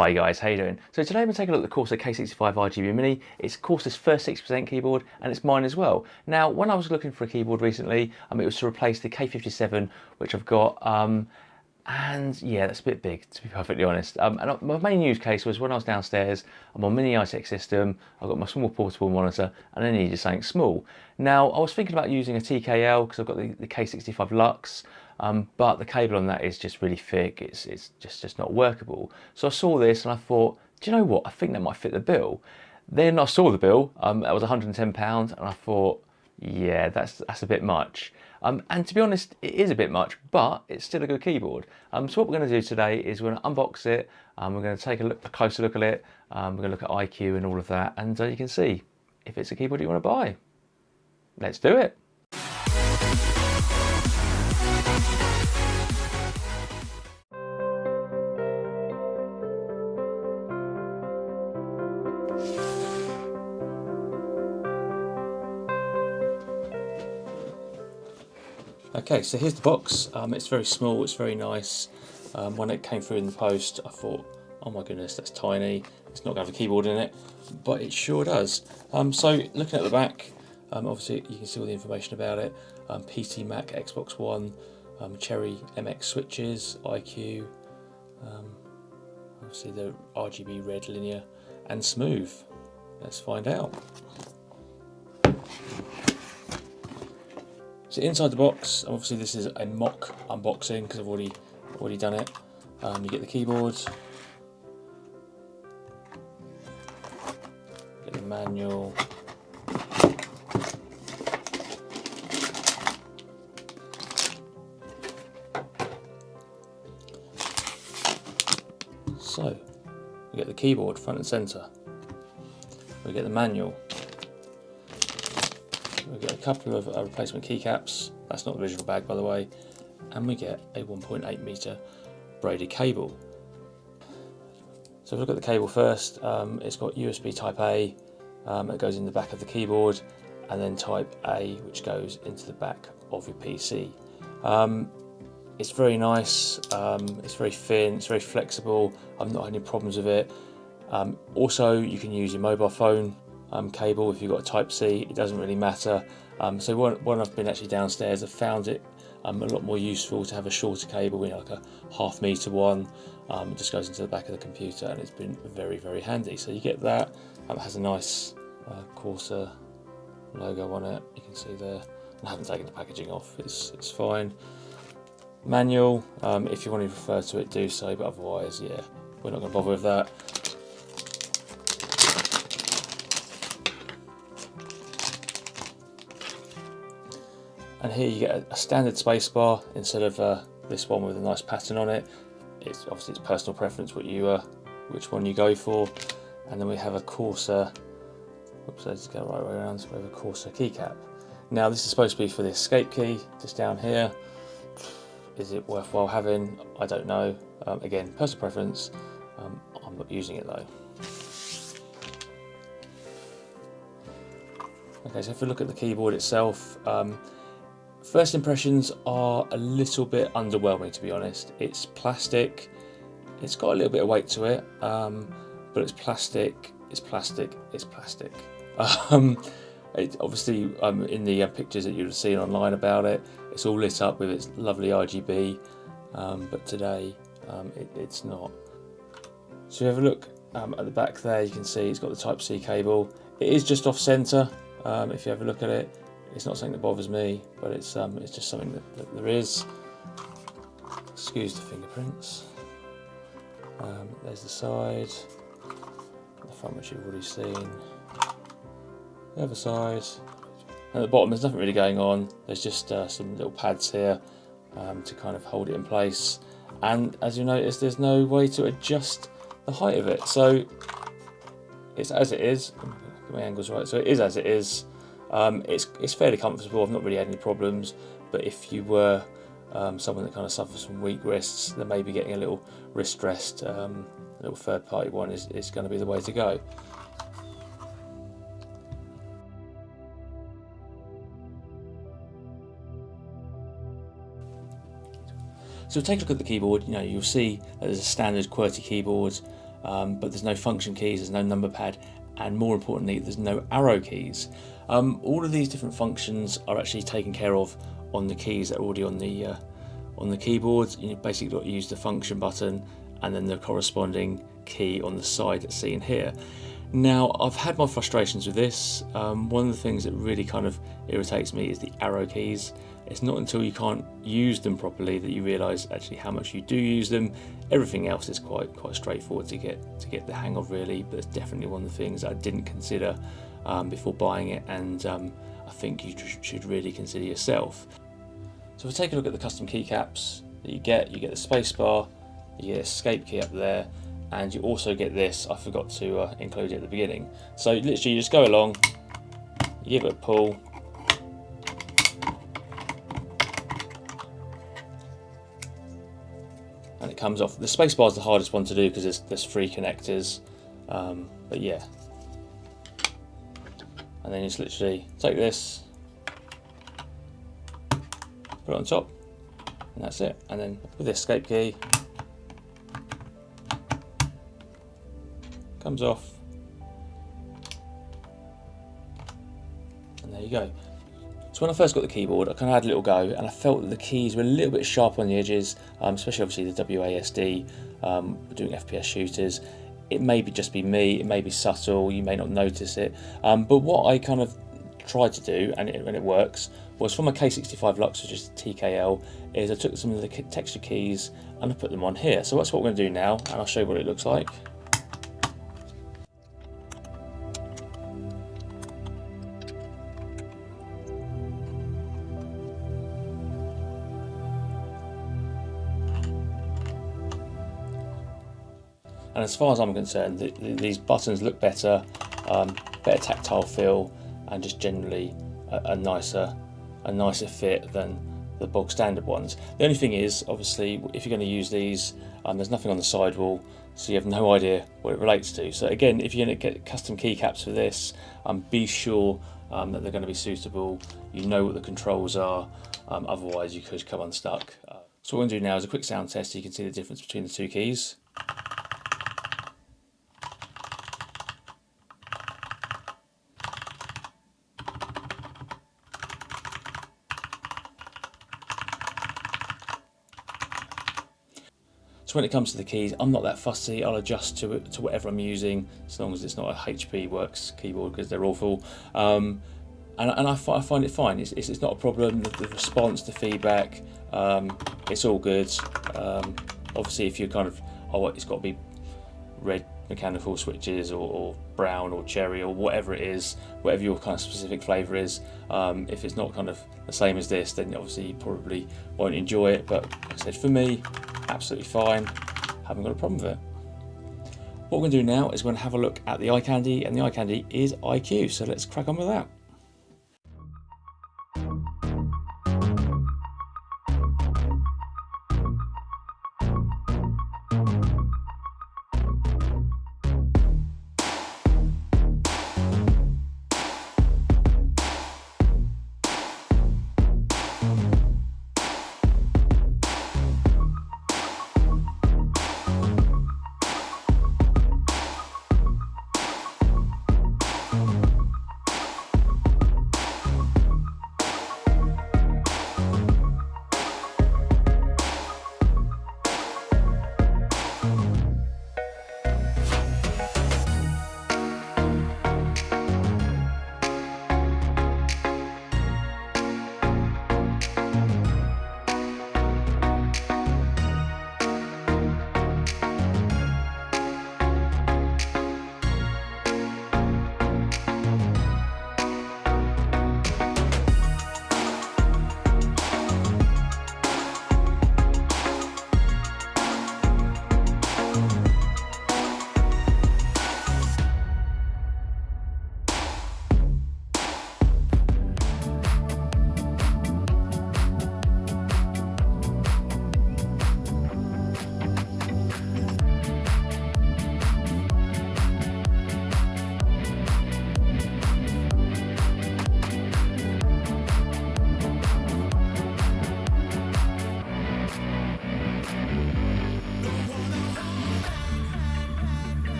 Hi guys, how you doing? So today we're taking a look at the Corsair K65 RGB Mini. It's Corsair's first 60% keyboard and it's mine as well. Now when I was looking for a keyboard recently, it was to replace the K57 which I've got, and yeah, that's a bit big to be perfectly honest. And my main use case was when I was downstairs, I'm on mini iTech system, I've got my small portable monitor and I needed something small. Now I was thinking about using a TKL because I've got the K65 Lux. But the cable on that is just really thick, it's just not workable. So I saw this and I thought, do you know what, I think that might fit the bill. Then I saw the bill, that was £110 and I thought, yeah, that's a bit much. And to be honest, it is a bit much, but it's still a good keyboard. So what we're going to do today is we're going to unbox it, we're going to take a closer look at it, we're going to look at IQ and all of that, and you can see if it's a keyboard you want to buy. Let's do it. Okay, so here's the box. It's very small, it's very nice. When it came through in the post, I thought, oh my goodness, that's tiny. It's not going to have a keyboard in it, but it sure does. So looking at the back, obviously you can see all the information about it. PC, Mac, Xbox One, Cherry MX switches, IQ, obviously the RGB red, linear, and smooth. Let's find out. So inside the box, obviously this is a mock unboxing because I've already done it. You get the keyboard, get the manual, so we get the keyboard front and centre, we get the manual. We get a couple of replacement keycaps, that's not the original bag by the way, and we get a 1.8 metre braided cable. So if we look at the cable first, it's got USB Type A, that goes in the back of the keyboard, and then Type A which goes into the back of your PC. It's very nice, it's very thin, it's very flexible, I've not had any problems with it. Also you can use your mobile phone cable if you've got a Type C, it doesn't really matter. So when I've been actually downstairs, I've found it a lot more useful to have a shorter cable, you know, like a ½ metre one. It just goes into the back of the computer and it's been very, very handy. So you get that, it has a nice Corsair logo on it, you can see there. I haven't taken the packaging off, it's fine. Manual, if you want to refer to it, do so, but otherwise, yeah, we're not going to bother with that. And here you get a standard spacebar instead of this one with a nice pattern on it. It's obviously it's personal preference which one you go for. And then we have a Corsair. Oops, let's go right way around. So we have a Corsair keycap. Now this is supposed to be for the escape key, just down here. Is it worthwhile having? I don't know. Again, personal preference. I'm not using it though. Okay, so if we look at the keyboard itself. First impressions are a little bit underwhelming, to be honest. It's plastic, it's got a little bit of weight to it, but it's plastic, it's plastic, it's plastic. Obviously, in the pictures that you've seen online about it, it's all lit up with its lovely RGB, but today it's not. So if you have a look at the back there, you can see it's got the Type C cable. It is just off centre, if you have a look at it. It's not something that bothers me, but it's just something that there is. Excuse the fingerprints. There's the side, the front which you've already seen, the other side, and at the bottom there's nothing really going on. There's just some little pads here to kind of hold it in place. And as you notice, there's no way to adjust the height of it, so it's as it is. Get my angles right. So it is as it is. It's fairly comfortable, I've not really had any problems, but if you were someone that kind of suffers from weak wrists, then maybe getting a little wrist rest, a little third party one is going to be the way to go. So take a look at the keyboard. You know, you'll see that there's a standard QWERTY keyboard. but there's no function keys, there's no number pad, and more importantly, there's no arrow keys. All of these different functions are actually taken care of on the keys that are already on the keyboard. You basically got to use the function button and then the corresponding key on the side that's seen here. Now, I've had my frustrations with this. One of the things that really kind of irritates me is the arrow keys. It's not until you can't use them properly that you realise actually how much you do use them. Everything else is quite straightforward to get the hang of, really, but it's definitely one of the things that I didn't consider before buying it, and I think you should really consider yourself. So if we take a look at the custom keycaps that you get the space bar, you get escape key up there, and you also get this. I forgot to include it at the beginning. So literally you just go along, you give it a pull, and it comes off. The space bar is the hardest one to do because there's 3 connectors, but yeah. And then you just literally take this, put it on top, and that's it. And then with the escape key, comes off, and there you go. So when I first got the keyboard, I kind of had a little go, and I felt that the keys were a little bit sharp on the edges, especially obviously the WASD, doing FPS shooters. It may just be me, it may be subtle, you may not notice it, but what I kind of tried to do, and it works, was from my K65 Lux, which is TKL, is I took some of the texture keys and I put them on here. So that's what we're going to do now, and I'll show you what it looks like. And as far as I'm concerned, these buttons look better, better tactile feel, and just generally a nicer fit than the bog standard ones. The only thing is, obviously, if you're going to use these, there's nothing on the sidewall, so you have no idea what it relates to. So again, if you're going to get custom keycaps for this, be sure that they're going to be suitable. You know what the controls are, otherwise you could come unstuck. So what we're going to do now is a quick sound test so you can see the difference between the 2 keys. So when it comes to the keys, I'm not that fussy. I'll adjust to whatever I'm using, as long as it's not a HP Works keyboard, because they're awful. And I find it fine. It's not a problem. The response, the feedback, it's all good. Obviously, if you're kind of, it's got to be red mechanical switches, or brown or cherry or whatever it is, whatever your kind of specific flavour is. If it's not kind of the same as this, then obviously you probably won't enjoy it. But like I said, for me, absolutely fine. Haven't got a problem with it. What we're going to do now is we're going to have a look at the eye candy, and the eye candy is IQ. So let's crack on with that.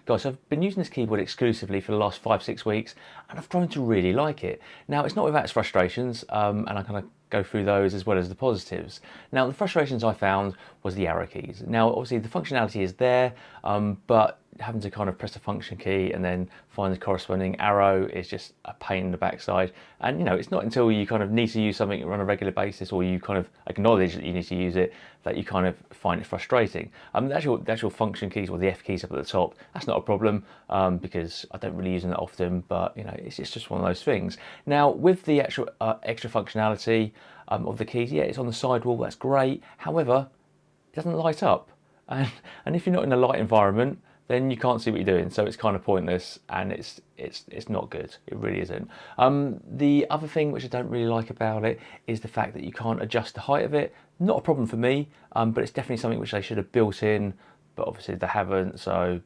Guys, I've been using this keyboard exclusively for the last 5-6 weeks, and I've grown to really like it. Now, it's not without its frustrations, and I kind of go through those as well as the positives. Now, the frustrations I found was the arrow keys. Now, obviously the functionality is there, but having to kind of press a function key and then find the corresponding arrow is just a pain in the backside. And you know, it's not until you kind of need to use something on a regular basis, or you kind of acknowledge that you need to use it, that you kind of find it frustrating. The actual function keys, or the F keys up at the top, that's not a problem, because I don't really use them that often, but you know, it's just one of those things. Now, with the actual extra functionality of the keys, yeah, it's on the sidewall, that's great. However, it doesn't light up. And if you're not in a light environment, then you can't see what you're doing, so it's kind of pointless, and it's not good. It really isn't. The other thing which I don't really like about it is the fact that you can't adjust the height of it. Not a problem for me, but it's definitely something which they should have built in, but obviously they haven't, so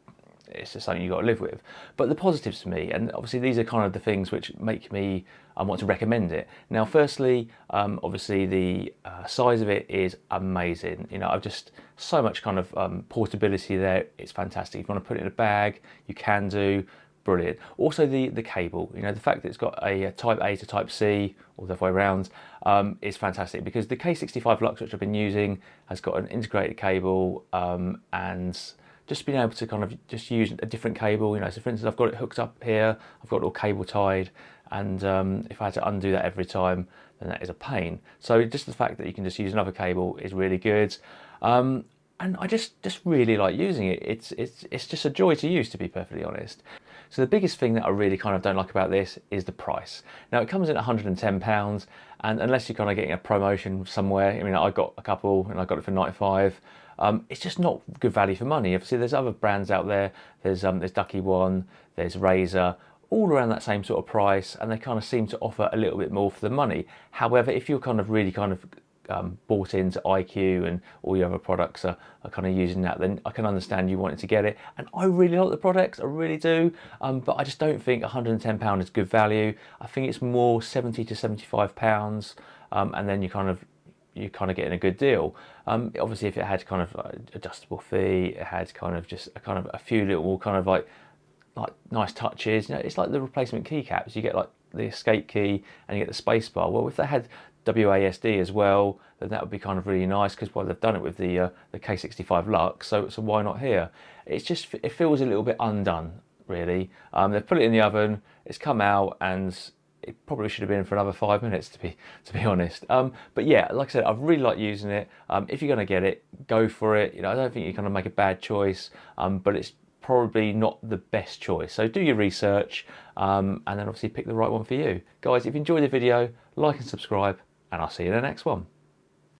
it's just something you've got to live with. But the positives for me, and obviously these are kind of the things which make me want to recommend it. Now, firstly, obviously the size of it is amazing. You know, I've just so much kind of portability there. It's fantastic. If you want to put it in a bag, you can do. Brilliant. Also the cable, you know, the fact that it's got a type A to type C, or the other way around, is fantastic, because the K65 Lux, which I've been using, has got an integrated cable, and just being able to kind of just use a different cable, you know, so for instance, I've got it hooked up here, I've got it all cable tied, and if I had to undo that every time, then that is a pain. So just the fact that you can just use another cable is really good. And I just really like using it. It's just a joy to use, to be perfectly honest. So the biggest thing that I really kind of don't like about this is the price. Now, it comes in at £110, and unless you're kind of getting a promotion somewhere, I mean, I got a couple and I got it for 95. It's just not good value for money. Obviously, there's other brands out there. There's Ducky One, there's Razer, all around that same sort of price, and they kind of seem to offer a little bit more for the money. However, if you're kind of really kind of bought into IQ and all your other products are kind of using that, then I can understand you wanting to get it. And I really like the products, I really do, but I just don't think £110 is good value. I think it's more £70 to £75, and then you're kind of getting a good deal. Obviously, if it had kind of adjustable fee, it had kind of just a few little kind of like nice touches. You know, it's like the replacement keycaps. You get like the escape key and you get the space bar. Well, if they had WASD as well, then that would be kind of really nice, because well, they've done it with the K65 Lux, so why not here? It's just, it feels a little bit undone, really. They've put it in the oven, it's come out, and it probably should have been for another 5 minutes, to be honest. But yeah, like I said, I really like using it. If you're going to get it, go for it. You know, I don't think you're going to make a bad choice, but it's probably not the best choice. So do your research, and then obviously pick the right one for you. Guys, if you enjoyed the video, like and subscribe, and I'll see you in the next one.